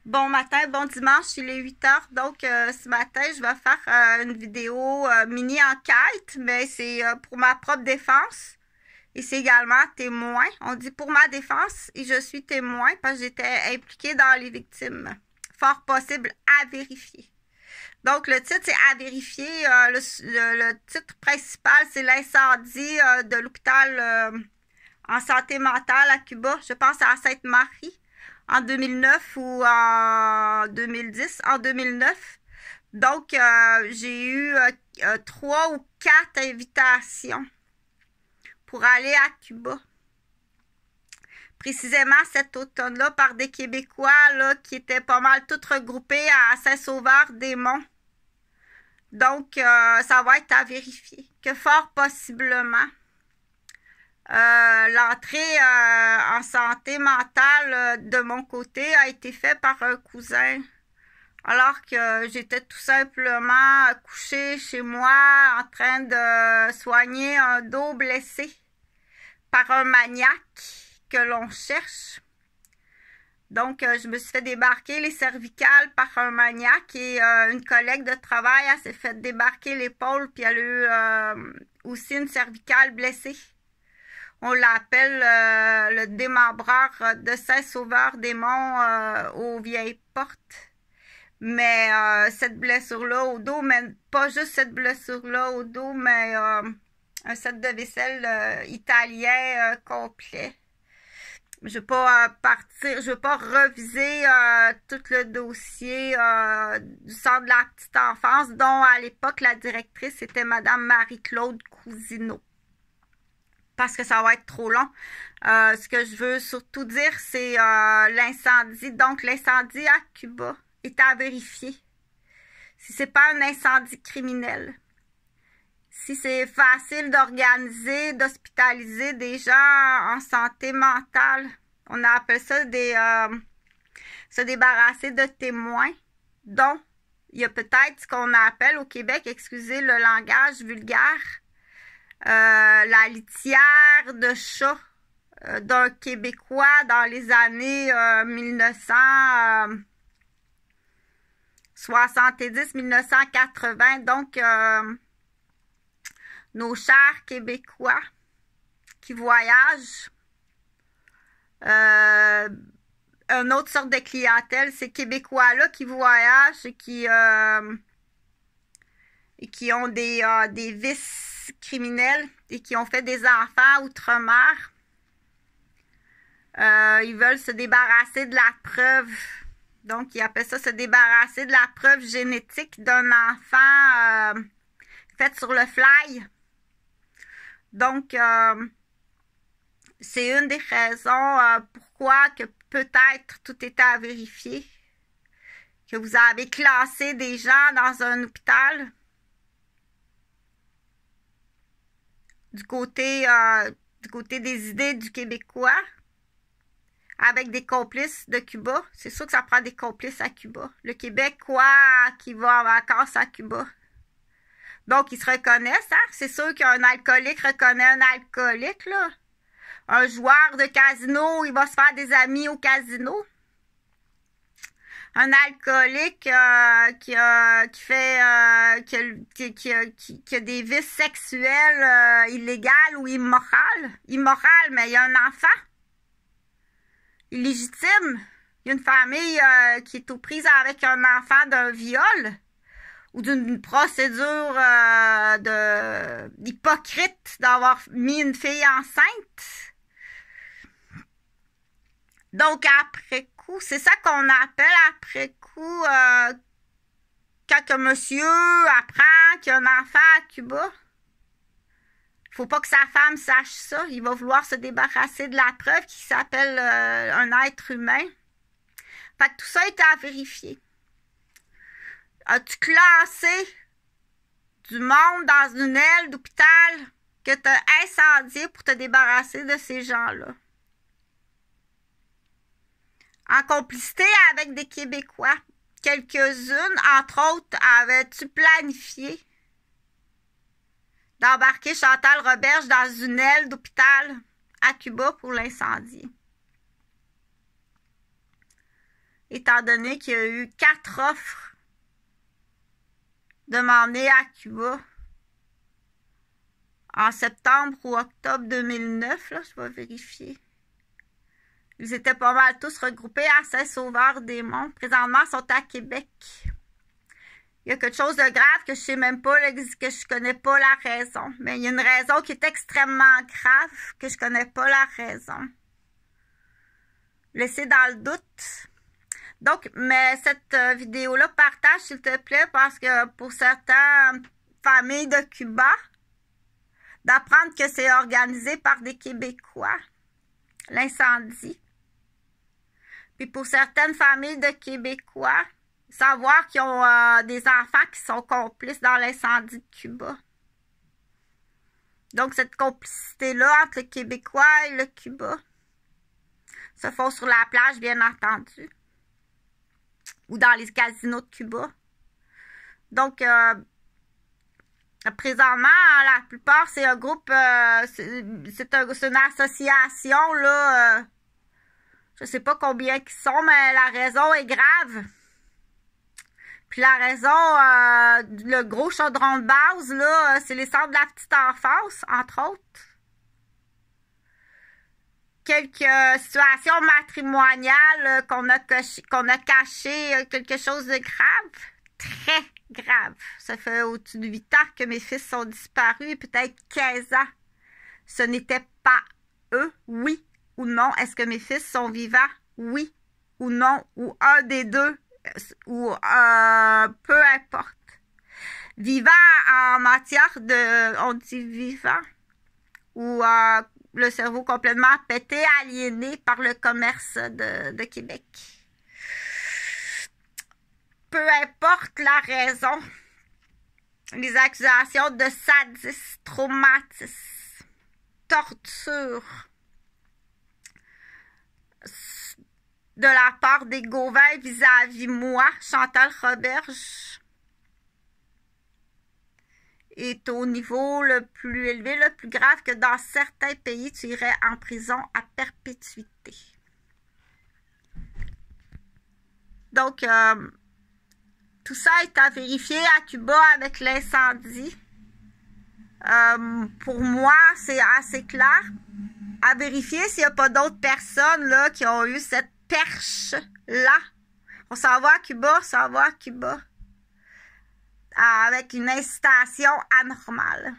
Bon matin, bon dimanche, il est 8 heures. Donc, ce matin, je vais faire une vidéo mini-enquête, mais c'est pour ma propre défense. Et c'est également témoin. On dit pour ma défense et je suis témoin parce que j'étais impliquée dans les victimes. Fort possible à vérifier. Donc, le titre, c'est à vérifier. Le titre principal, c'est l'incendie de l'hôpital en santé mentale à Cuba. Je pense à Sainte-Marie en 2009 ou en 2010. En 2009. Donc, j'ai eu 3 ou 4 invitations pour aller à Cuba. Précisément cet automne-là, par des Québécois là, qui étaient pas mal tous regroupés à Saint-Sauveur-des-Monts. Donc, ça va être à vérifier. Que fort possiblement, l'entrée en santé mentale de mon côté a été faite par un cousin. Alors que j'étais tout simplement couchée chez moi en train de soigner un dos blessé par un maniaque que l'on cherche. Donc, je me suis fait débarquer les cervicales par un maniaque et une collègue de travail, elle s'est fait débarquer l'épaule puis elle a eu aussi une cervicale blessée. On l'appelle le démembreur de Saint-Sauveur-des-Monts aux Vieilles Portes. Mais cette blessure-là au dos, mais pas juste cette blessure-là au dos, mais un set de vaisselle italien complet. Je vais pas je vais pas reviser tout le dossier du centre de la petite enfance, dont à l'époque la directrice était Madame Marie-Claude Cousineau. Parce que ça va être trop long. Ce que je veux surtout dire, c'est l'incendie. Donc, l'incendie à Cuba est à vérifier. Si c'est pas un incendie criminel. Si c'est facile d'organiser, d'hospitaliser des gens en santé mentale. On appelle ça se débarrasser de témoins, dont il y a peut-être ce qu'on appelle au Québec, excusez le langage vulgaire, la litière de chat d'un Québécois dans les années 1970-1980. Donc, nos chers Québécois qui voyagent. Une autre sorte de clientèle, ces Québécois-là qui voyagent et qui ont des vices criminels et qui ont fait des enfants outre-mer. Ils veulent se débarrasser de la preuve. Donc, ils appellent ça se débarrasser de la preuve génétique d'un enfant fait sur le fly. Donc, c'est une des raisons pourquoi que peut-être tout était à vérifier. Que vous avez classé des gens dans un hôpital. Du côté des idées du Québécois. Avec des complices de Cuba. C'est sûr que ça prend des complices à Cuba. Le Québécois qui va en vacances à Cuba. Donc, ils se reconnaissent, hein? C'est sûr qu'un alcoolique reconnaît un alcoolique, là. Un joueur de casino, il va se faire des amis au casino. Un alcoolique qui a des vices sexuels illégaux ou immoraux. Immoral, mais il y a un enfant. Illégitime. Il y a une famille qui est aux prises avec un enfant d'un viol. Ou d'une procédure hypocrite d'avoir mis une fille enceinte. Donc, après coup, c'est ça qu'on appelle après coup quand un monsieur apprend qu'il y a un enfant à Cuba. Faut pas que sa femme sache ça. Il va vouloir se débarrasser de la preuve qui s'appelle un être humain. Fait que tout ça est à vérifier. As-tu classé du monde dans une aile d'hôpital que tu as incendié pour te débarrasser de ces gens-là? En complicité avec des Québécois, quelques-unes, entre autres, avais-tu planifié d'embarquer Chantal Roberge dans une aile d'hôpital à Cuba pour l'incendie? étant donné qu'il y a eu 4 offres de m'emmener à Cuba en septembre ou octobre 2009, là, je vais vérifier. Ils étaient pas mal tous regroupés à Saint-Sauveur-des-Monts. Présentement, ils sont à Québec. Il y a quelque chose de grave que je sais même pas, que je connais pas la raison. Mais il y a une raison qui est extrêmement grave, que je connais pas la raison. Laissez dans le doute. Donc, mais cette vidéo-là, partage s'il te plaît, parce que pour certaines familles de Cuba, d'apprendre que c'est organisé par des Québécois, l'incendie. Puis pour certaines familles de Québécois, savoir qu'ils ont des enfants qui sont complices dans l'incendie de Cuba. Donc cette complicité-là entre le Québécois et le Cuba se font sur la plage, bien entendu. Ou dans les casinos de Cuba. Donc, présentement, la plupart, c'est un groupe, c'est une association, là, je sais pas combien ils sont, mais la raison est grave. Puis la raison, le gros chaudron de base, là, c'est les centres de la petite enfance, entre autres. Quelques situations matrimoniales qu'on a caché quelque chose de grave, très grave. Ça fait au-dessus de 8 ans que mes fils sont disparus, peut-être 15 ans. Ce n'était pas eux, oui ou non. Est-ce que mes fils sont vivants, oui ou non, ou un des deux, ou peu importe. Vivant en matière de, on dit vivant, ou le cerveau complètement pété, aliéné par le commerce de Québec. Peu importe la raison, les accusations de sadisme, traumatisme, torture de la part des Gauvin vis-à-vis moi, Chantal Roberge, est au niveau le plus élevé, le plus grave, que dans certains pays, tu irais en prison à perpétuité. Donc, tout ça est à vérifier à Cuba avec l'incendie. Pour moi, c'est assez clair. À vérifier s'il n'y a pas d'autres personnes là qui ont eu cette perche-là. On s'en va à Cuba, on s'en va à Cuba. Avec une incitation anormale.